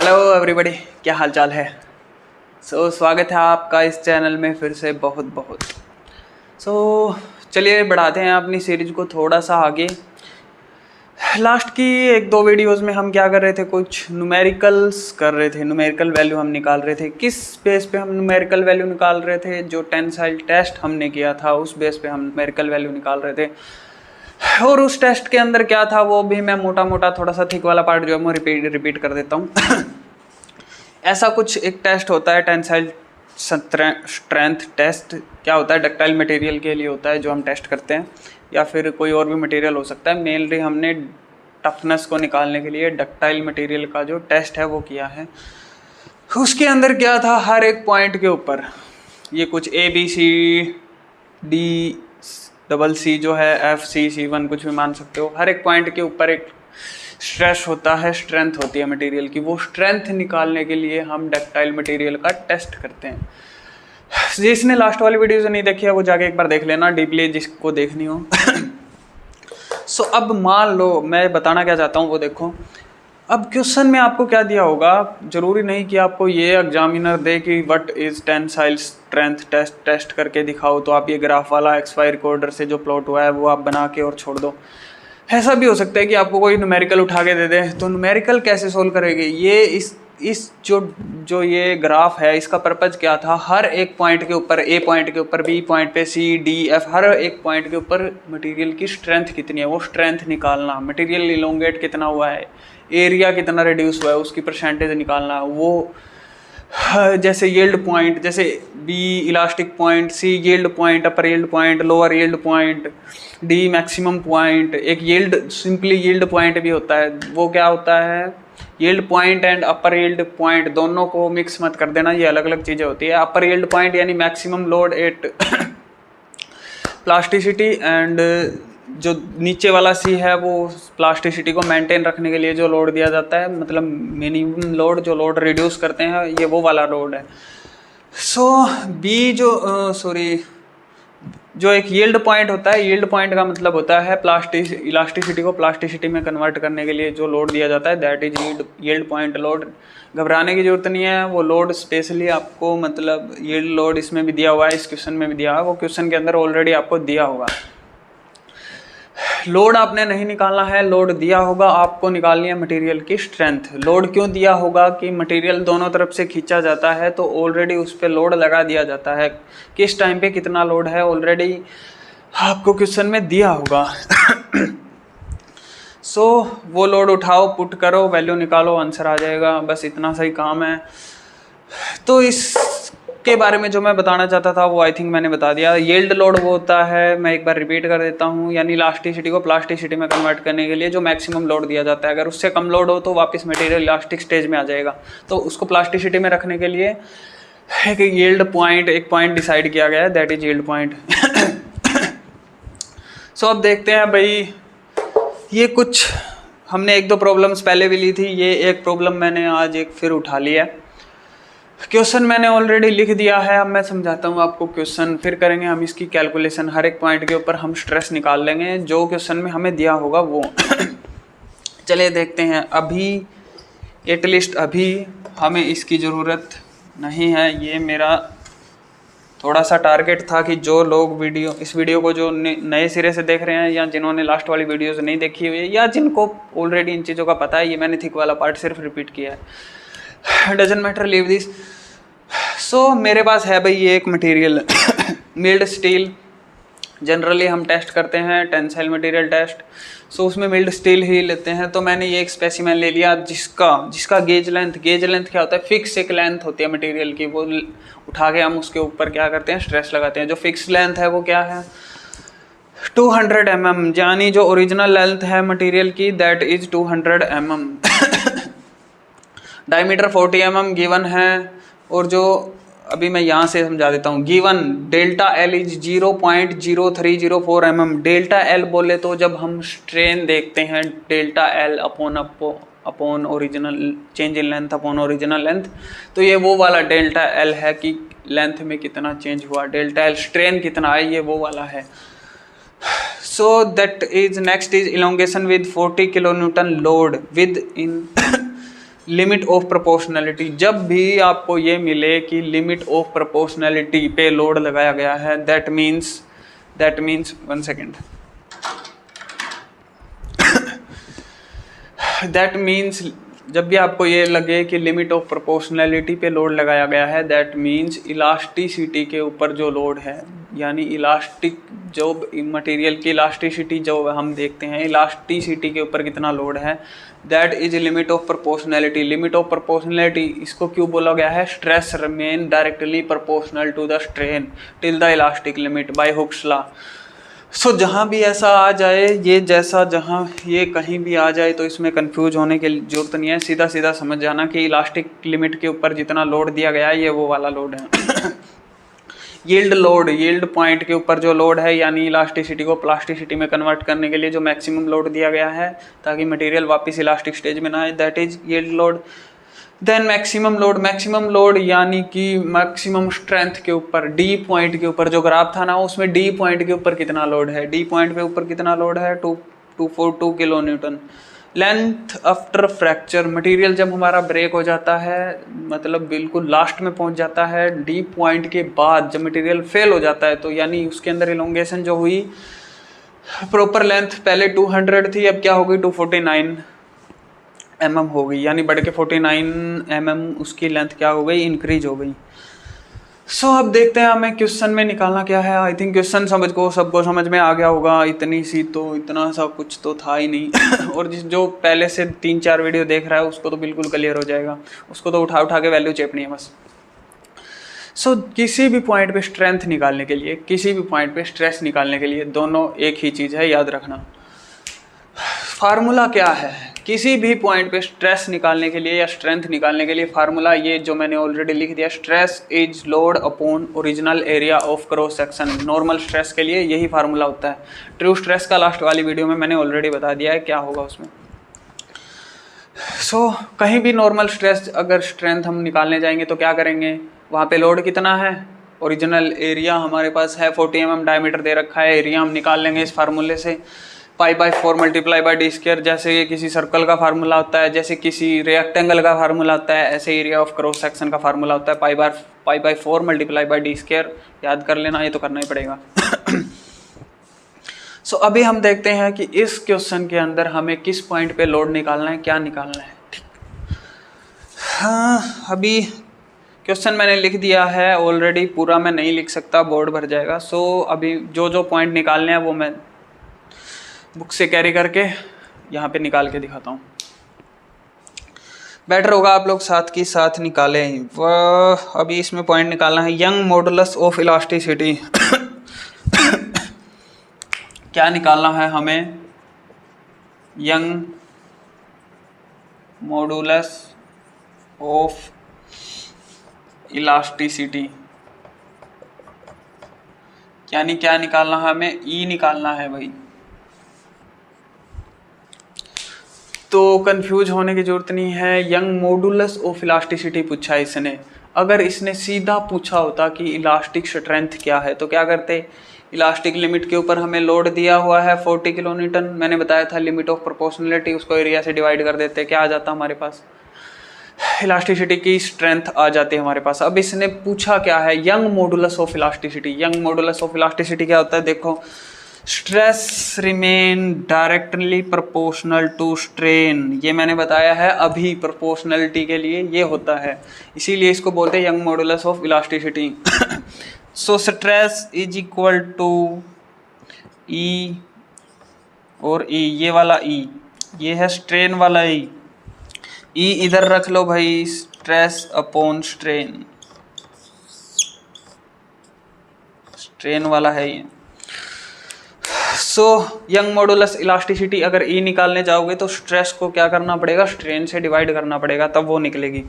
Hello everybody, क्या हाल चाल है। स्वागत है आपका इस चैनल में फिर से बहुत बहुत। चलिए बढ़ाते हैं अपनी सीरीज़ को थोड़ा सा आगे। लास्ट की एक दो वीडियोस में हम क्या कर रहे थे, कुछ न्यूमेरिकल्स कर रहे थे, न्यूमेरिकल वैल्यू हम निकाल रहे थे। किस बेस पे हम न्यूमेरिकल वैल्यू निकाल रहे थे? जो टेंसाइल टेस्ट हमने किया था उस बेस पे हम न्यूमेरिकल वैल्यू निकाल रहे थे। और उस टेस्ट के अंदर क्या था वो भी मैं मोटा मोटा थोड़ा सा थिक वाला पार्ट जो है वो रिपीट कर देता हूँ। ऐसा कुछ एक टेस्ट होता है टेंसाइल स्ट्रेंथ टेस्ट। क्या होता है? डक्टाइल मटेरियल के लिए होता है जो हम टेस्ट करते हैं, या फिर कोई और भी मटेरियल हो सकता है। मेनली हमने टफनेस को निकालने के लिए डक्टाइल मटेरियल का जो टेस्ट है वो किया है। उसके अंदर क्या था, हर एक पॉइंट के ऊपर ये कुछ ABC, DCC जो है FC, C1 कुछ भी मान सकते हो। हर एक पॉइंट के ऊपर एक स्ट्रेस होता है, स्ट्रेंथ होती है मटेरियल की। वो स्ट्रेंथ निकालने के लिए हम डक्टाइल मटेरियल का टेस्ट करते हैं। जिसने लास्ट वाली वीडियो नहीं देखी है वो जाके एक बार देख लेना डीपली, जिसको देखनी हो। अब मान लो मैं बताना क्या चाहता हूँ वो देखो। अब क्वेश्चन में आपको क्या दिया होगा, जरूरी नहीं कि आपको ये एग्जामिनर दे कि what is tensile strength test करके दिखाओ, तो आप ये ग्राफ वाला XY रिकॉर्डर से जो प्लॉट हुआ है वो आप बना के और छोड़ दो। ऐसा भी हो सकता है कि आपको कोई न्यूमेरिकल उठा के दे दे, तो न्यूमेरिकल कैसे सोल्व करेंगे? ये इस जो ये ग्राफ है इसका पर्पज क्या था, हर एक पॉइंट के ऊपर, A पॉइंट के ऊपर, B पॉइंट पे, C D F, हर एक पॉइंट के ऊपर मटेरियल की स्ट्रेंथ कितनी है वो स्ट्रेंथ निकालना, मटेरियल इलोंगेट कितना हुआ है, एरिया कितना रिड्यूस हुआ है उसकी परसेंटेज निकालना। वो जैसे यील्ड पॉइंट, जैसे B elastic point, C yield point, upper yield point, lower yield point, D maximum point. एक यील्ड, सिंपली यील्ड पॉइंट भी होता है। वो क्या होता है, yield point and upper yield point दोनों को मिक्स मत कर देना, ये अलग अलग चीज़ें होती है। अपर यील्ड पॉइंट यानी maximum load at plasticity, and जो नीचे वाला C है वो प्लास्टिसिटी को मेंटेन रखने के लिए जो लोड दिया जाता है, मतलब मिनिमम लोड, जो लोड रिड्यूस करते हैं, ये वो वाला लोड है। B जो एक यील्ड पॉइंट होता है, यील्ड पॉइंट का मतलब होता है इलास्टिसिटी को प्लास्टिसिटी में कन्वर्ट करने के लिए जो लोड दिया जाता है, that is yield point load. घबराने की जरूरत नहीं है, वो लोड स्पेशली आपको, मतलब यील्ड लोड इसमें भी दिया हुआ है, इस क्वेश्चन में भी दिया हुआ है, वो क्वेश्चन के अंदर ऑलरेडी आपको दिया होगा। लोड आपने नहीं निकालना है, लोड दिया होगा, आपको निकालनी है मटेरियल की स्ट्रेंथ। लोड क्यों दिया होगा कि मटेरियल दोनों तरफ से खींचा जाता है, तो ऑलरेडी उस पर लोड लगा दिया जाता है। किस टाइम पे कितना लोड है ऑलरेडी आपको क्वेश्चन में दिया होगा। वो लोड उठाओ, पुट करो, वैल्यू निकालो, आंसर आ जाएगा। बस इतना सही काम है। तो इसके बारे में जो मैं बताना चाहता था वो आई थिंक मैंने बता दिया। यील्ड लोड वो होता है, मैं एक बार रिपीट कर देता हूँ, यानी इलास्टिसिटी को प्लास्टिसिटी में कन्वर्ट करने के लिए जो मैक्सिमम लोड दिया जाता है। अगर उससे कम लोड हो तो वापस मटेरियल इलास्टिक स्टेज में आ जाएगा, तो उसको प्लास्टिसिटी में रखने के लिए एक यील्ड पॉइंट, एक पॉइंट डिसाइड किया गया है, दैट इज यील्ड पॉइंट। अब देखते हैं भाई, ये कुछ हमने एक दो प्रॉब्लम्स पहले भी ली थी, ये एक प्रॉब्लम मैंने आज एक फिर उठा लिया। क्वेश्चन मैंने ऑलरेडी लिख दिया है, अब मैं समझाता हूँ आपको क्वेश्चन। फिर करेंगे हम इसकी कैलकुलेशन, हर एक पॉइंट के ऊपर हम स्ट्रेस निकाल लेंगे जो क्वेश्चन में हमें दिया होगा वो। चलिए देखते हैं। अभी एटलीस्ट अभी हमें इसकी ज़रूरत नहीं है। ये मेरा थोड़ा सा टारगेट था कि जो लोग इस वीडियो को जो नए सिरे से देख रहे हैं, या जिन्होंने लास्ट वाली वीडियोस नहीं देखी हुई है, या जिनको ऑलरेडी इन चीज़ों का पता है, ये मैंने थिक वाला पार्ट सिर्फ रिपीट किया है, डजंट मैटर, लीव दिस। मेरे पास है भाई ये एक मटेरियल मिल्ड स्टील। जनरली हम टेस्ट करते हैं टेंसाइल मटेरियल टेस्ट, उसमें मिल्ड स्टील ही लेते हैं। तो मैंने ये एक स्पेसिमेन ले लिया जिसका गेज लेंथ क्या होता है, फिक्स एक लेंथ होती है मटेरियल की, वो उठा के हम उसके ऊपर क्या करते हैं, स्ट्रेस लगाते हैं। जो फिक्स लेंथ है वो क्या है, 200 mm, यानी जो ओरिजिनल लेंथ है मटेरियल की that is 200 mm। Diameter 40 mm given है, और जो अभी मैं यहाँ से समझा देता हूँ, given delta L is 0.0304 mm। Delta L बोले तो जब हम स्ट्रेन देखते हैं, delta L upon original, change in length upon original length, तो ये वो वाला डेल्टा एल है कि लेंथ में कितना चेंज हुआ, डेल्टा एल स्ट्रेन कितना है, ये वो वाला है। That is next is elongation with 40 kN load with in limit of proportionality, जब भी आपको ये मिले कि लिमिट ऑफ प्रोपोर्शनैलिटी पे लोड लगाया गया है, that means 1 second, that means जब भी आपको ये लगे कि लिमिट ऑफ प्रोपोर्शनैलिटी पे लोड लगाया गया है, दैट मीन्स इलास्टिसिटी के ऊपर जो लोड है, यानी इलास्टिक जो मटेरियल की इलास्टिसिटी जो हम देखते हैं, इलास्टिसिटी के ऊपर कितना लोड है, that is limit of proportionality. Limit of proportionality इसको क्यों बोला गया है? Stress remain directly proportional to the strain till the elastic limit by Hooke's law. So जहाँ भी ऐसा आ जाए, ये जैसा जहाँ ये कहीं भी आ जाए तो इसमें कंफ्यूज होने की जरूरत नहीं है, सीधा सीधा समझ जाना कि इलास्टिक लिमिट के ऊपर जितना लोड दिया गया है ये वो वाला लोड है। यील्ड लोड, यील्ड पॉइंट के ऊपर जो लोड है, यानी इलास्टिसिटी को प्लास्टिसिटी में कन्वर्ट करने के लिए जो मैक्सिमम लोड दिया गया है ताकि मटेरियल वापस इलास्टिक स्टेज में ना आए, that is yield load. Then maximum load यानी कि मैक्सिमम स्ट्रेंथ के ऊपर, डी पॉइंट के ऊपर जो ग्राफ था ना, उसमें डी पॉइंट के ऊपर कितना लोड है, डी पॉइंट के ऊपर कितना लोड है, 242 kilo Newton. Length after fracture, material जब हमारा ब्रेक हो जाता है, मतलब बिल्कुल लास्ट में पहुंच जाता है, डी पॉइंट के बाद जब मटेरियल फेल हो जाता है, तो यानी उसके अंदर इलोंगेशन जो हुई, प्रॉपर लेंथ पहले 200 थी, अब क्या हो गई 249 mm हो गई, यानी बढ़ के 49 mm उसकी लेंथ क्या हो गई, इंक्रीज हो गई। सो अब देखते हैं हमें क्वेश्चन में निकालना क्या है। आई थिंक क्वेश्चन सबको समझ में आ गया होगा, इतनी सी तो इतना सा कुछ तो था ही नहीं। और जो पहले से 3-4 वीडियो देख रहा है उसको तो बिल्कुल क्लियर हो जाएगा, उसको तो उठा के वैल्यू चेपनी है बस। सो किसी भी पॉइंट पे स्ट्रेंथ निकालने के लिए, किसी भी पॉइंट पे स्ट्रेस निकालने के लिए दोनों एक ही चीज़ है, याद रखना। फार्मूला क्या है किसी भी पॉइंट पे स्ट्रेस निकालने के लिए या स्ट्रेंथ निकालने के लिए? फार्मूला ये जो मैंने ऑलरेडी लिख दिया, stress is load upon original area of cross section. Normal stress के लिए यही फार्मूला होता है। ट्रू स्ट्रेस का लास्ट वाली वीडियो में मैंने ऑलरेडी बता दिया है क्या होगा उसमें। सो कहीं भी नॉर्मल स्ट्रेस अगर स्ट्रेंथ हम निकालने जाएंगे तो क्या करेंगे, वहाँ पे लोड कितना है, ओरिजिनल एरिया हमारे पास है 40 mm डायमीटर दे रखा है, एरिया हम निकाल लेंगे इस फार्मूले से, π/4 मल्टीप्लाई बाई डी स्क्वायर। जैसे ये किसी सर्कल का फार्मूला होता है, जैसे किसी रेक्टेंगल का फार्मूला होता है, ऐसे एरिया ऑफ क्रॉस सेक्शन का फार्मूला होता है π/4 मल्टीप्लाई बाई डी स्क्वायर। याद कर लेना, ये तो करना ही पड़ेगा। सो अभी हम देखते हैं कि इस क्वेश्चन के अंदर हमें किस पॉइंट पे लोड निकालना है, क्या निकालना है। ठीक, हाँ अभी क्वेश्चन मैंने लिख दिया है ऑलरेडी, पूरा मैं नहीं लिख सकता, बोर्ड भर जाएगा। सो अभी जो पॉइंट निकालने हैं वो मैं बुक से कैरी करके यहाँ पे निकाल के दिखाता हूँ। बेटर होगा आप लोग साथ की साथ निकालें। वह अभी इसमें पॉइंट निकालना है, यंग मॉडुलस ऑफ इलास्टिसिटी। क्या निकालना है हमें, यंग मॉडुलस ऑफ इलास्टिसिटी, यानी क्या निकालना है हमें, ई निकालना है भाई। तो कंफ्यूज होने की जरूरत नहीं है। यंग मॉडुलस ऑफ इलास्टिसिटी पूछा है इसने। अगर इसने सीधा पूछा होता कि इलास्टिक स्ट्रेंथ क्या है तो क्या करते, इलास्टिक लिमिट के ऊपर हमें लोड दिया हुआ है 40 किलो न्यूटन, मैंने बताया था लिमिट ऑफ प्रोपोर्शनलिटी, उसको एरिया से डिवाइड कर देते, क्या आ जाता हमारे पास, इलास्टिसिटी की स्ट्रेंथ आ जाती है हमारे पास। अब इसने पूछा क्या है, Young modulus of elasticity. Young modulus of elasticity क्या होता है, देखो, stress remain directly proportional to strain, ये मैंने बताया है अभी, प्रोपोर्शनलिटी के लिए ये होता है, इसीलिए इसको बोलते हैं Young modulus of elasticity. So stress is equal to E, और ई ये वाला ई, ये है स्ट्रेन वाला ई, ई इधर रख लो भाई, स्ट्रेस अपॉन स्ट्रेन, स्ट्रेन वाला है ये। सो यंग मॉडुलस इलास्टिसिटी, अगर ई निकालने जाओगे तो स्ट्रेस को क्या करना पड़ेगा, स्ट्रेन से डिवाइड करना पड़ेगा, तब वो निकलेगी।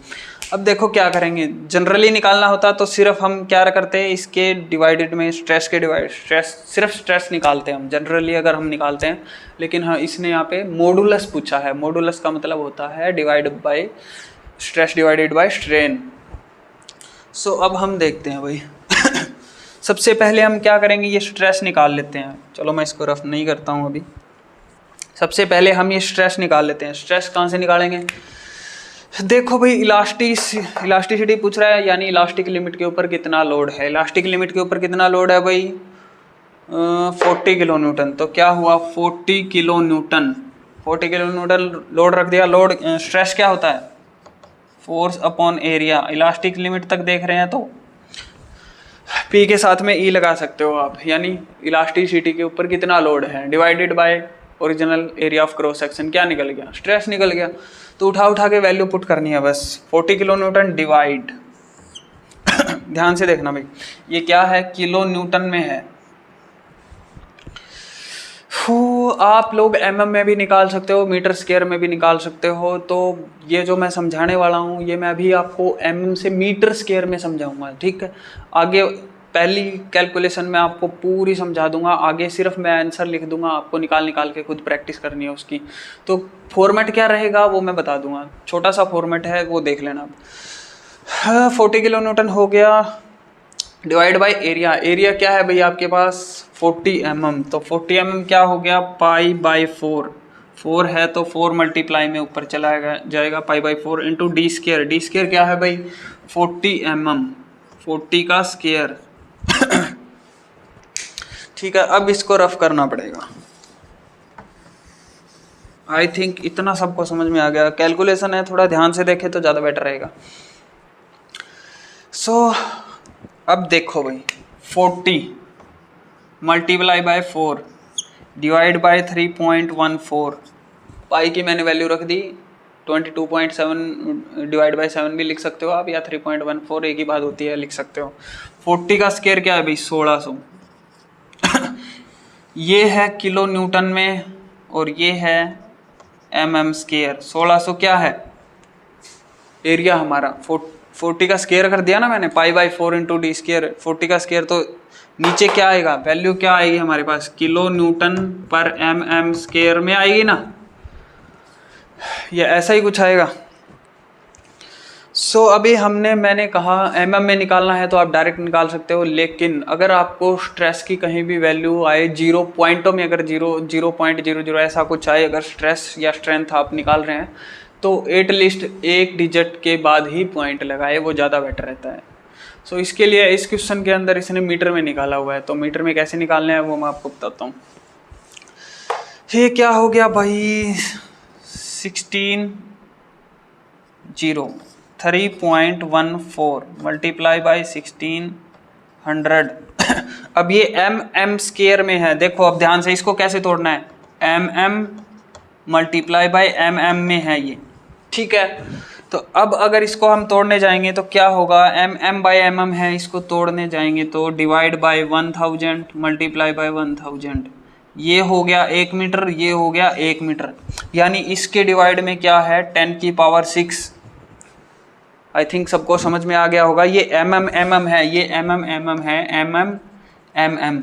अब देखो क्या करेंगे, जनरली निकालना होता तो सिर्फ हम क्या करते हैं, इसके डिवाइडेड में स्ट्रेस के डिवाइड, सिर्फ स्ट्रेस निकालते हैं हम जनरली अगर हम निकालते हैं, लेकिन हाँ इसने यहाँ पे मॉडुलस पूछा है। मॉडुलस का मतलब होता है divide by stress divided by strain. So अब हम देखते हैं भाई। सबसे पहले हम क्या करेंगे, ये स्ट्रेस निकाल लेते हैं। चलो मैं इसको रफ नहीं करता हूँ अभी। सबसे पहले हम ये स्ट्रेस निकाल लेते हैं। स्ट्रेस कहाँ से निकालेंगे, देखो भाई, इलास्टिसिटी पूछ रहा है, यानी इलास्टिक लिमिट के ऊपर कितना लोड है। इलास्टिक लिमिट के ऊपर कितना लोड है भाई? 40 किलो न्यूटन। तो क्या हुआ? 40 kilo Newton. 40 kilo Newton load रख दिया। लोड स्ट्रेस क्या होता है? Force upon area. Elastic limit तक देख रहे हैं तो P के साथ में E लगा सकते हो आप, यानी इलास्टिसिटी के ऊपर कितना लोड है divided by original area of cross section. क्या निकल गया? स्ट्रेस निकल गया। तो उठा के वैल्यू पुट करनी है बस। 40 किलो न्यूटन डिवाइड ध्यान से देखना भाई, ये क्या है? किलो न्यूटन में है। आप लोग mm में भी निकाल सकते हो, मीटर स्क्वायर में भी निकाल सकते हो। तो ये जो मैं समझाने वाला हूँ ये मैं अभी आपको mm से मीटर स्क्वायर में समझाऊंगा, ठीक है। आगे पहली कैलकुलेशन में आपको पूरी समझा दूंगा, आगे सिर्फ मैं आंसर लिख दूंगा, आपको निकाल के खुद प्रैक्टिस करनी है उसकी। तो फॉर्मेट क्या रहेगा वो मैं बता दूंगा, छोटा सा फॉर्मेट है वो देख लेना। 40 किलो न्यूटन हो गया डिवाइड बाय एरिया। एरिया क्या है भाई आपके पास? 40 mm। तो 40 mm क्या हो गया? Pi by 4। 4 है तो 4 मल्टीप्लाई में ऊपर चला जाएगा, pi by 4 into D square. D square क्या है भाई? 40 mm, 40 का स्क्वायर ठीक है। अब इसको रफ करना पड़ेगा। आई थिंक इतना सबको समझ में आ गया। कैलकुलेशन है, थोड़ा ध्यान से देखे तो ज़्यादा बेटर रहेगा। अब देखो भाई, 40 मल्टीप्लाई बाय 4 डिवाइड बाय 3.14। पाई की मैंने वैल्यू रख दी 22.7, डिवाइड बाय 7 भी लिख सकते हो आप, या 3.14 एक ही बात होती है, लिख सकते हो। 40 का स्क्वायर क्या है भाई? 1600 ये है किलो न्यूटन में और ये है mm स्क्वायर। 1600 क्या है? एरिया हमारा। 40 का स्क्वायर कर दिया ना मैंने, pi by 4 into D square. 40 का स्क्वायर तो नीचे क्या आएगा? वैल्यू क्या आएगी हमारे पास? किलो न्यूटन पर mm स्क्वायर में आएगी ना, ये ऐसा ही कुछ आएगा। अभी मैंने कहा mm में निकालना है तो आप डायरेक्ट निकाल सकते हो, लेकिन अगर आपको स्ट्रेस की कहीं भी वैल्यू आए 0 पॉइंटों में, अगर 0.00 ऐसा कुछ आए, अगर स्ट्रेस या स्ट्रेंथ आप निकाल रहे हैं तो एटलीस्ट एक डिजिट के बाद ही पॉइंट लगाए, वो ज़्यादा बेटर रहता है। इसके लिए इस क्वेश्चन के अंदर इसने मीटर में निकाला हुआ है, तो मीटर में कैसे निकालना है वो मैं आपको बताता हूँ। ये क्या हो गया भाई? 3.14 मल्टीप्लाई बाई 1600 अब ये mm स्क्वायर में है। देखो अब ध्यान से, इसको कैसे तोड़ना है? mm मल्टीप्लाई बाई mm में है ये, ठीक है। तो अब अगर इसको हम तोड़ने जाएंगे तो क्या होगा? mm बाई mm है, इसको तोड़ने जाएंगे तो डिवाइड बाई 1000 मल्टीप्लाई बाई 1000, ये हो गया 1 मीटर, ये हो गया 1 मीटर। यानी इसके डिवाइड में क्या है? 10 की पावर 6। आई थिंक सबको समझ में आ गया होगा। ये mm है, ये mm है, mm।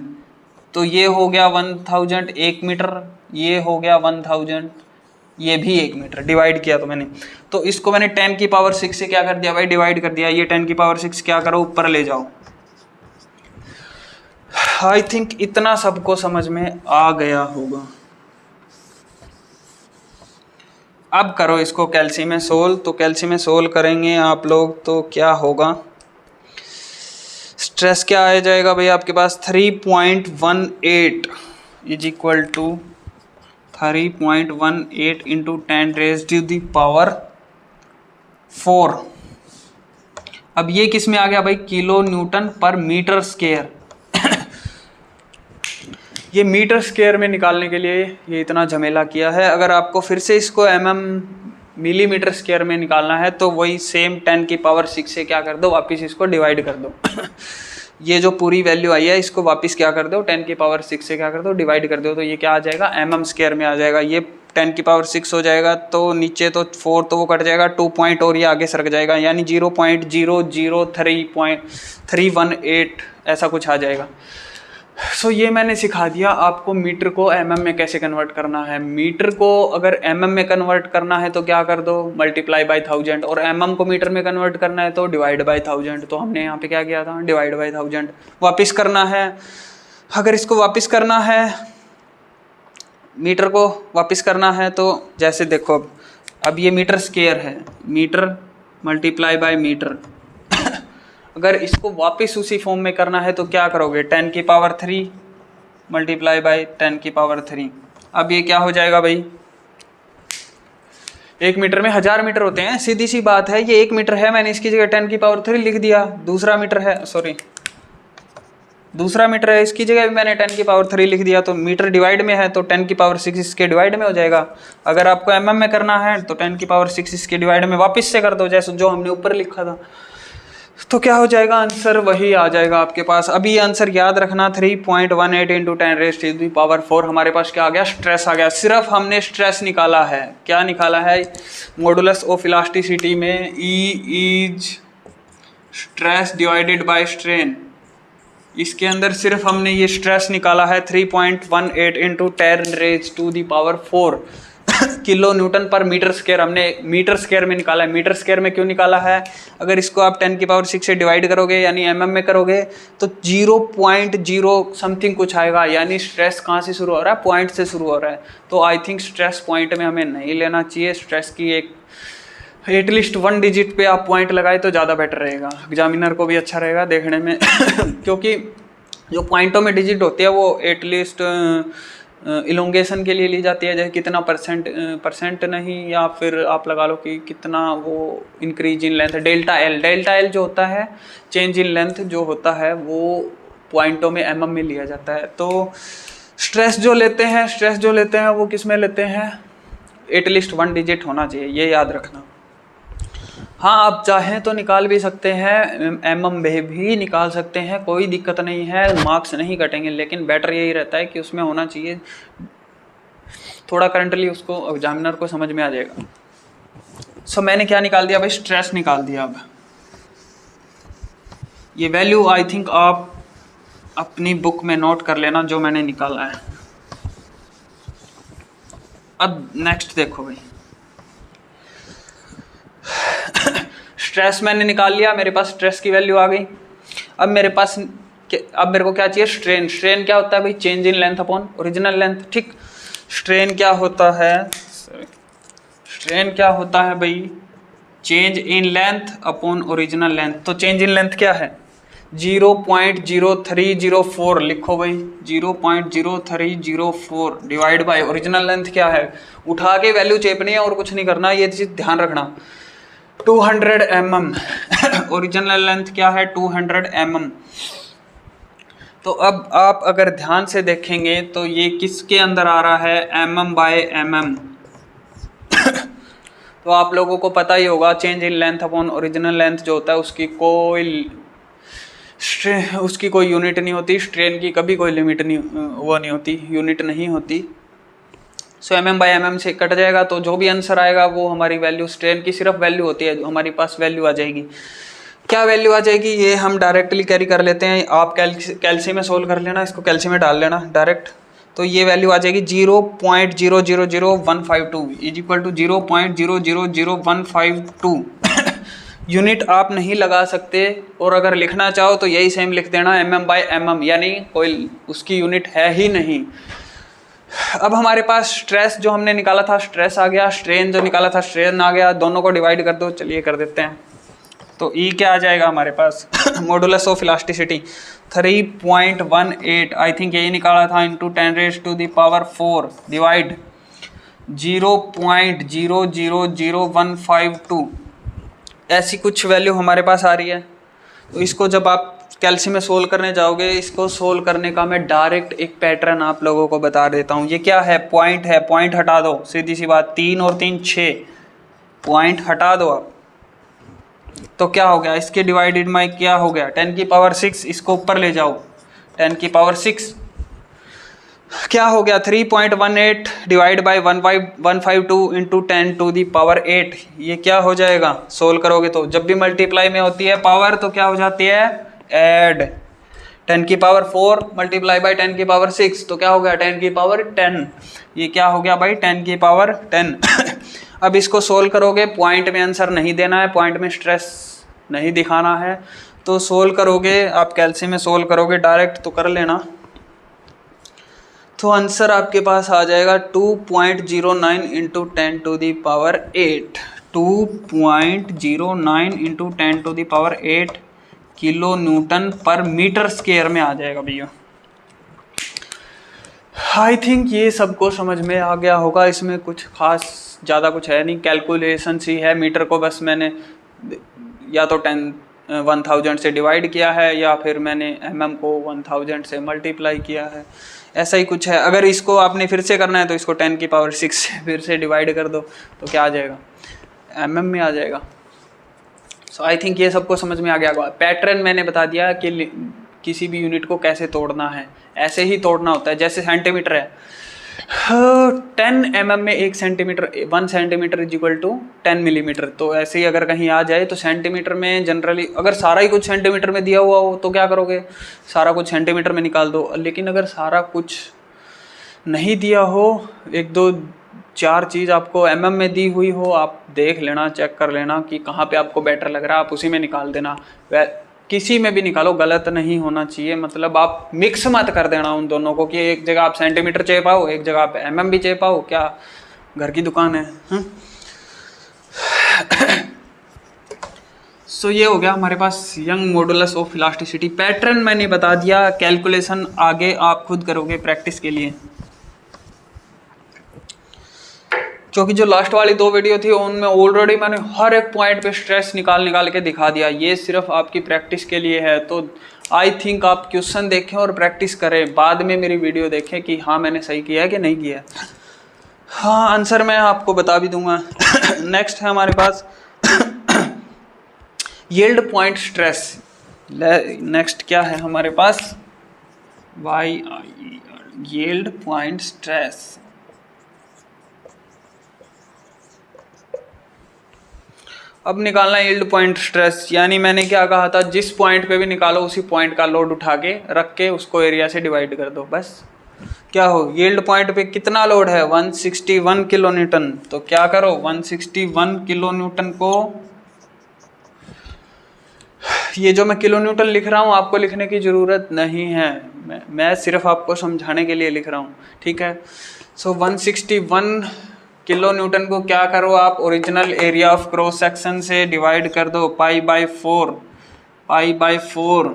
तो ये हो गया 1000 1 मीटर, ये हो गया 1000, ये भी 1 मीटर। डिवाइड किया तो मैंने, तो इसको मैंने 10 की पावर 6 से क्या कर दिया भाई? डिवाइड कर दिया। ये 10 की पावर 6 क्या करो? ऊपर ले जाओ। आई थिंक इतना सबको समझ में आ गया होगा। अब करो इसको कैल्सी में सोल्व। तो कैल्सी में सोल्व करेंगे आप लोग तो क्या होगा? स्ट्रेस क्या आ जाएगा भाई आपके पास? 3.18 is equal to 3.18 into 10 raise to the power 4। अब ये किस में आ गया भाई? किलो न्यूटन पर मीटर स्क्वायर। ये मीटर स्क्वायर में निकालने के लिए ये इतना झमेला किया है। अगर आपको फिर से इसको मिलीमीटर स्क्वायर में निकालना है तो वही सेम 10 की पावर 6 से क्या कर दो? वापस इसको डिवाइड कर दो ये जो पूरी वैल्यू आई है इसको वापस क्या कर दो? 10 की पावर 6 से क्या कर दो? डिवाइड कर दो। तो ये क्या आ जाएगा? mm स्क्वायर में आ जाएगा। ये 10 की पावर 6 हो जाएगा, तो नीचे तो 4 तो वो कट जाएगा, 2 पॉइंट और ये आगे सरक जाएगा, यानी 0.00318 ऐसा कुछ आ जाएगा। ये मैंने सिखा दिया आपको मीटर को mm में कैसे कन्वर्ट करना है। मीटर को अगर mm में कन्वर्ट करना है तो क्या कर दो? Multiply by 1000। और mm को मीटर में कन्वर्ट करना है तो डिवाइड बाई 1000। तो हमने यहाँ पे क्या किया था? Divide by 1000। वापस करना है, अगर इसको वापस करना है, मीटर को वापस करना है तो जैसे देखो, अब अब ये मीटर स्क्वायर है, मीटर मल्टीप्लाई बाय मीटर। अगर इसको वापस उसी फॉर्म में करना है तो क्या करोगे, 10 की पावर 3 मल्टीप्लाई बाय 10 की पावर 3। अब ये क्या हो जाएगा भाई, 1 मीटर में 1000 मीटर होते हैं, सीधी सी बात है। ये 1 मीटर है, मैंने इसकी जगह 10 की पावर 3 लिख दिया। दूसरा मीटर है, सॉरी दूसरा मीटर है, इसकी जगह भी मैंने 10 की पावर 3 लिख दिया। तो मीटर डिवाइड में है तो 10 की पावर 6 इसके डिवाइड में हो जाएगा। अगर आपको mm में करना है तो 10 की पावर 6 इसके डिवाइड में वापस से कर दो, जैसे जो हमने ऊपर लिखा था। तो क्या हो जाएगा, आंसर वही आ जाएगा आपके पास। अभी आंसर याद रखना, 3.18 इंटू 10⁻⁴ हमारे पास क्या आ गया, स्ट्रेस आ गया। सिर्फ हमने स्ट्रेस निकाला है। क्या निकाला है, मॉडुलस ऑफ इलास्टिसिटी में E is stress divided by strain, इसके अंदर सिर्फ हमने ये स्ट्रेस निकाला है 3.18 इंटू 10⁻⁴ किलो न्यूटन पर मीटर स्क्वायर। हमने मीटर स्क्वायर में निकाला है। मीटर स्क्वायर में क्यों निकाला है, अगर इसको आप 10 की पावर 6 से डिवाइड करोगे यानी mm में करोगे तो 0.0 समथिंग कुछ आएगा, यानी स्ट्रेस कहाँ से शुरू हो रहा है, पॉइंट से शुरू हो रहा है। तो आई थिंक स्ट्रेस पॉइंट में हमें नहीं लेना चाहिए। स्ट्रेस की एक एटलीस्ट 1 डिजिट पे आप पॉइंट लगाए तो ज़्यादा बेटर रहेगा, एग्जामिनर को भी अच्छा रहेगा देखने में। क्योंकि जो पॉइंटों में डिजिट होती है वो एटलीस्ट इलोंगेशन के लिए ली जाती है, जैसे कितना परसेंट नहीं, या फिर आप लगा लो कि कितना वो increase in length, delta L जो होता है, चेंज इन लेंथ जो होता है वो पॉइंटों में mm में लिया जाता है। तो स्ट्रेस जो लेते हैं वो किस में लेते हैं, एटलीस्ट 1 डिजिट होना चाहिए, ये याद रखना। हाँ, आप चाहें तो निकाल भी सकते हैं, mm में भी निकाल सकते हैं, कोई दिक्कत नहीं है, मार्क्स नहीं कटेंगे। लेकिन बेटर यही रहता है कि उसमें होना चाहिए थोड़ा करंटली, उसको एग्जामिनर को समझ में आ जाएगा। सो मैंने क्या निकाल दिया भाई, स्ट्रेस निकाल दिया। अब ये वैल्यू आई थिंक आप अपनी बुक में नोट कर लेना जो मैंने निकाला है। अब नेक्स्ट देखो भाई, स्ट्रेस मैंने निकाल लिया, मेरे पास स्ट्रेस की वैल्यू आ गई। अब मेरे को क्या चाहिए, स्ट्रेन क्या होता है भाई, change in length upon original length. ठीक, स्ट्रेन क्या होता है भाई, change in length upon original length. तो चेंज इन लेंथ क्या है, 0.0304 लिखो भाई, 0.0304 डिवाइड बाय ओरिजिनल लेंथ क्या है, उठा के वैल्यू चेपनी है और कुछ नहीं करना, ये चीज ध्यान रखना। 200 mm ओरिजिनल लेंथ क्या है, 200 mm। तो अब आप अगर ध्यान से देखेंगे तो ये किसके अंदर आ रहा है, mm/mm। तो आप लोगों को पता ही होगा, change in length upon original length जो होता है उसकी कोई यूनिट नहीं होती। स्ट्रेन की कभी कोई लिमिट नहीं, वो नहीं होती, यूनिट नहीं होती। सो mm/mm से कट जाएगा, तो जो भी आंसर आएगा वो हमारी वैल्यू, स्ट्रेन की सिर्फ वैल्यू होती है, हमारे पास वैल्यू आ जाएगी। क्या वैल्यू आ जाएगी, ये हम डायरेक्टली कैरी कर लेते हैं। आप कैल्सी में सोल्व कर लेना, इसको कैल्सी में डाल लेना डायरेक्ट। तो ये वैल्यू आ जाएगी 0.000152 इज इक्वल टू 0.000152। यूनिट आप नहीं लगा सकते, और अगर लिखना चाहो तो यही सेम लिख देना, mm/mm, यानी कोई उसकी यूनिट है ही नहीं। अब हमारे पास स्ट्रेस जो हमने निकाला था स्ट्रेस आ गया, स्ट्रेन जो निकाला था स्ट्रेन आ गया, दोनों को डिवाइड कर दो। चलिए कर देते हैं। तो E क्या आ जाएगा हमारे पास, modulus of elasticity 3.18 I think यही निकाला था, इंटू 10⁻⁴ डिवाइड 0.000152। ऐसी कुछ वैल्यू हमारे पास आ रही है। तो इसको जब आप कैल्सी में सोल्व करने जाओगे, इसको सोल्व करने का मैं डायरेक्ट एक पैटर्न आप लोगों को बता देता हूँ। ये क्या है, पॉइंट है, पॉइंट हटा दो, सीधी सी बात, 3 और 3 6, पॉइंट हटा दो आप। तो क्या हो गया, इसके डिवाइडेड में क्या हो गया, 10 की पावर 6, इसको ऊपर ले जाओ, 10 की पावर 6 क्या हो गया, 3.18 डिवाइड बाई 152 इंटू 10⁸। ये क्या हो जाएगा, सोल्व करोगे तो जब भी मल्टीप्लाई में होती है पावर तो क्या हो जाती है, ऐड। 10 की पावर 4 मल्टीप्लाई बाई 10 की पावर 6 तो क्या हो गया, 10 की पावर 10। ये क्या हो गया भाई, 10 की पावर 10। अब इसको सोल्व करोगे, पॉइंट में आंसर नहीं देना है, पॉइंट में स्ट्रेस नहीं दिखाना है। तो सोल्व करोगे आप, कैल्सी में सोल्व करोगे डायरेक्ट तो कर लेना। तो आंसर आपके पास आ जाएगा 2.09 इंटू 10⁸ 2.09 इंटू 10⁸ किलो न्यूटन पर मीटर स्क्वायर में आ जाएगा भैया। आई थिंक ये सबको समझ में आ गया होगा, इसमें कुछ खास ज़्यादा कुछ है नहीं, कैलकुलेशंस ही है। मीटर को बस मैंने या तो 1000 से डिवाइड किया है या फिर मैंने mm को 1000 से मल्टीप्लाई किया है, ऐसा ही कुछ है। अगर इसको आपने फिर से करना है तो इसको 10⁶ से फिर से डिवाइड कर दो तो क्या आ जाएगा, mm में आ जाएगा। सो आई थिंक ये सबको समझ में आ गया होगा। पैटर्न मैंने बता दिया कि किसी भी यूनिट को कैसे तोड़ना है, ऐसे ही तोड़ना होता है। जैसे सेंटीमीटर है, 10 mm में 1 centimetre, 1 centimetre is equal to 10 millimetre. तो ऐसे ही अगर कहीं आ जाए तो सेंटीमीटर में जनरली अगर सारा ही कुछ सेंटीमीटर में दिया हुआ हो तो क्या करोगे, सारा कुछ सेंटीमीटर में निकाल दो। लेकिन अगर सारा कुछ नहीं दिया हो, 1 2 4 चीज़ आपको mm में दी हुई हो, आप देख लेना, चेक कर लेना कि कहाँ पे आपको बेटर लग रहा है, आप उसी में निकाल देना। किसी में भी निकालो, गलत नहीं होना चाहिए। मतलब आप मिक्स मत कर देना उन दोनों को कि एक जगह आप सेंटीमीटर चाहिए पाओ, एक जगह आप mm भी चाहिए पाओ। क्या घर की दुकान है? सो ये हो गया हमारे पास Young modulus of elasticity. Pattern मैंने बता दिया, कैलकुलेशन आगे आप खुद करोगे प्रैक्टिस के लिए, क्योंकि जो लास्ट वाली 2 वीडियो थी उनमें ऑलरेडी मैंने हर एक पॉइंट पे स्ट्रेस निकाल के दिखा दिया। ये सिर्फ आपकी प्रैक्टिस के लिए है। तो आई थिंक आप क्वेश्चन देखें और प्रैक्टिस करें, बाद में मेरी वीडियो देखें कि हाँ मैंने सही किया है कि नहीं किया। हाँ आंसर मैं आपको बता भी दूंगा। नेक्स्ट है हमारे पास यील्ड पॉइंट स्ट्रेस। नेक्स्ट क्या है हमारे पास, यील्ड पॉइंट स्ट्रेस। अब निकालना यील्ड पॉइंट स्ट्रेस, यानी मैंने क्या कहा था, जिस पॉइंट पे भी निकालो उसी पॉइंट का लोड उठा के रख के उसको एरिया से डिवाइड कर दो, बस क्या हो। यील्ड पॉइंट पे कितना लोड है, 161 किलो न्यूटन। तो क्या करो, 161 किलो न्यूटन को, ये जो मैं किलो न्यूटन लिख रहा हूँ आपको लिखने की ज़रूरत नहीं है, मैं सिर्फ आपको समझाने के लिए लिख रहा हूँ, ठीक है। सो 161 किलो न्यूटन को क्या करो आप, original area of cross section से डिवाइड कर दो, π/4।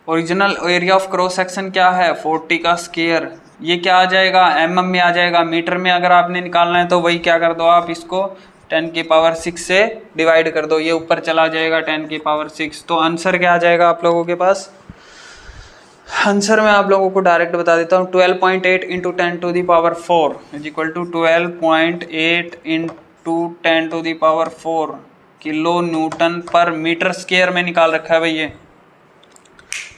Original area of cross section क्या है, 40 का स्क्वायर। ये क्या आ जाएगा, mm में आ जाएगा। मीटर में अगर आपने निकालना है तो वही क्या कर दो आप, इसको 10⁶ से डिवाइड कर दो, ये ऊपर चला जाएगा 10⁶। तो आंसर क्या आ जाएगा आप लोगों के पास, आंसर मैं आप लोगों को डायरेक्ट बता देता हूँ, 12.8 into 10⁴ is equal to 12.8 into 10⁴ kilo newton पर मीटर स्क्वायर में निकाल रखा है भाई। ये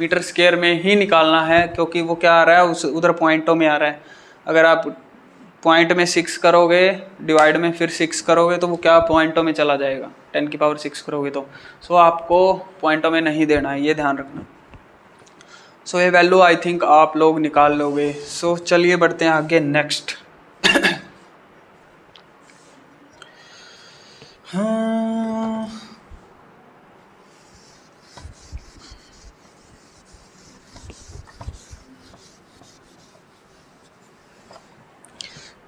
मीटर स्क्वायर में ही निकालना है क्योंकि वो क्या आ रहा है, उस उधर पॉइंटों में आ रहा है। अगर आप पॉइंट में 6 करोगे, डिवाइड में फिर 6 करोगे तो वो क्या पॉइंटों में चला जाएगा, 10⁶ करोगे तो। सो आपको पॉइंटों में नहीं देना है, ये ध्यान रखना। सो ये वैल्यू आई थिंक आप लोग निकाल लोगे। सो चलिए बढ़ते हैं आगे, नेक्स्ट।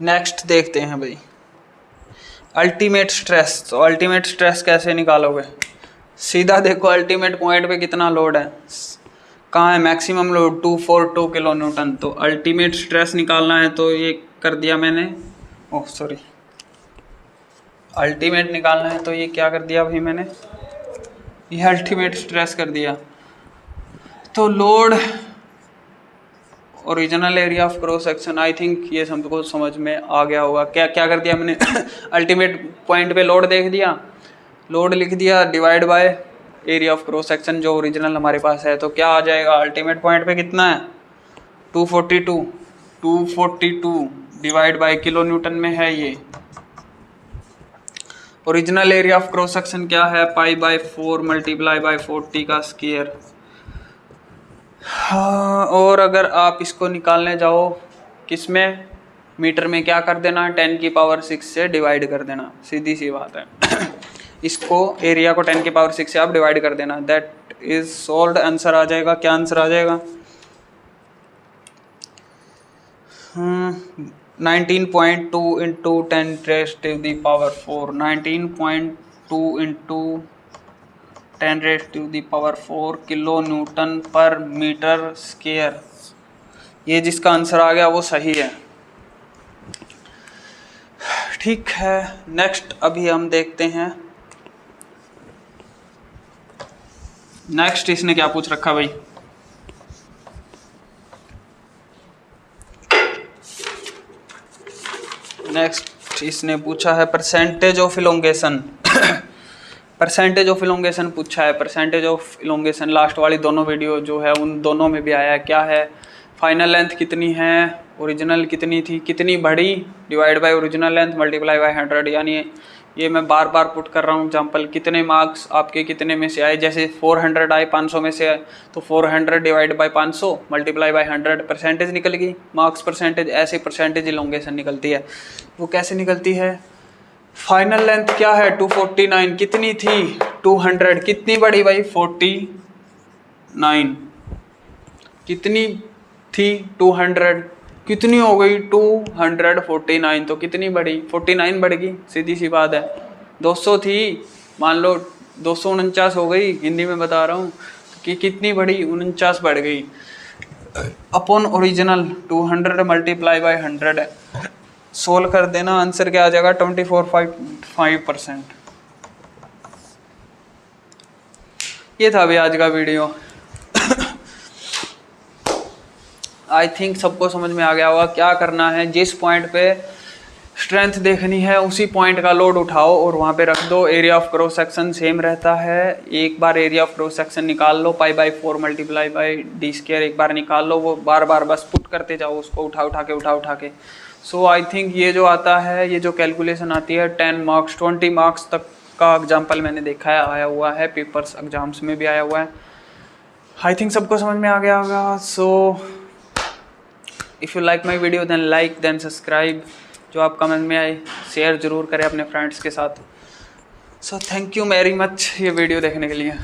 नेक्स्ट देखते हैं भाई, अल्टीमेट स्ट्रेस। तो अल्टीमेट स्ट्रेस कैसे निकालोगे, सीधा देखो अल्टीमेट पॉइंट पे कितना लोड है, कहाँ है मैक्सिमम लोड, 242 किलो न्यूटन। तो अल्टीमेट स्ट्रेस निकालना है तो ये कर दिया मैंने, ओह सॉरी, अल्टीमेट निकालना है तो ये क्या कर दिया भाई मैंने, ये अल्टीमेट स्ट्रेस कर दिया। तो load original area of cross section, I think ये सबको समझ में आ गया होगा। क्या क्या कर दिया मैंने अल्टीमेट पॉइंट पे लोड देख दिया, लोड लिख दिया, divide by area of cross section जो ओरिजिनल हमारे पास है। तो क्या आ जाएगा, अल्टीमेट पॉइंट पे कितना है, 242 डिवाइड बाय किलो न्यूटन में है ये। Original area of cross section क्या है, π/4 मल्टीप्लाई बाय 40 का स्क्वायर। हाँ, और अगर आप इसको निकालने जाओ किस में, मीटर में, क्या कर देना, 10⁶ से डिवाइड कर देना, सीधी सी बात है। इसको एरिया को 10⁶ से आप डिवाइड कर देना, दैट इज सॉल्व्ड। आंसर आ जाएगा, क्या आंसर आ जाएगा, 19.2 इंटू 10⁻⁴, 19.2 इंटू 10⁻⁴ किलो न्यूटन पर मीटर स्क्वायर। ये जिसका आंसर आ गया वो सही है। ठीक है, नेक्स्ट अभी हम देखते हैं। नेक्स्ट इसने क्या पूछ रखा भाई? नेक्स्ट इसने पूछा है percentage of elongation. Percentage of elongation पूछा है। परसेंटेज ऑफ इलोंगेशन लास्ट वाली दोनों वीडियो जो है उन दोनों में भी आया है। क्या है? फाइनल लेंथ कितनी है, ओरिजिनल कितनी थी, कितनी बढ़ी, divide by original length multiply by 100। यानी ये मैं बार बार पुट कर रहा हूँ एग्जाम्पल। कितने मार्क्स आपके कितने में से आए, जैसे 400 आए 500 में से आए तो 400 divide by 500 multiply by 100 percentage निकल गई, मार्क्स परसेंटेज। ऐसे परसेंटेज इलोंगेशन निकलती है। वो कैसे निकलती है? फाइनल लेंथ क्या है 249, कितनी थी 200, कितनी बढ़ी भाई 49, कितनी थी 200, कितनी हो गई 249, तो कितनी बढ़ी 49 बढ़ गई, सीधी सी बात है। 200 थी मान लो 249 हो गई, हिंदी में बता रहा हूँ कि कितनी बढ़ी 49 बढ़ गई upon original 200 multiply by 100। Solve कर देना, आंसर क्या आ जाएगा 24.5%। ये था अभी आज का वीडियो। आई थिंक सबको समझ में आ गया होगा क्या करना है। जिस पॉइंट पे स्ट्रेंथ देखनी है उसी पॉइंट का लोड उठाओ और वहाँ पे रख दो। Area of cross section same रहता है। एक बार एरिया ऑफ क्रॉस सेक्शन निकाल लो, π/4 मल्टीप्लाई बाय d², एक बार निकाल लो, वो बार बार बस पुट करते जाओ उसको उठा के। सो आई थिंक ये जो आता है, ये जो कैलकुलेशन आती है 10 मार्क्स 20 मार्क्स तक का एग्जाम्पल मैंने देखा है, आया हुआ है, पेपर्स एग्जाम्स में भी आया हुआ है। आई थिंक सबको समझ में आ गया होगा। So if you like my video then like then subscribe. जो आप कमेंट में आए शेयर ज़रूर करें अपने फ्रेंड्स के साथ। So thank you very much ये वीडियो देखने के लिए।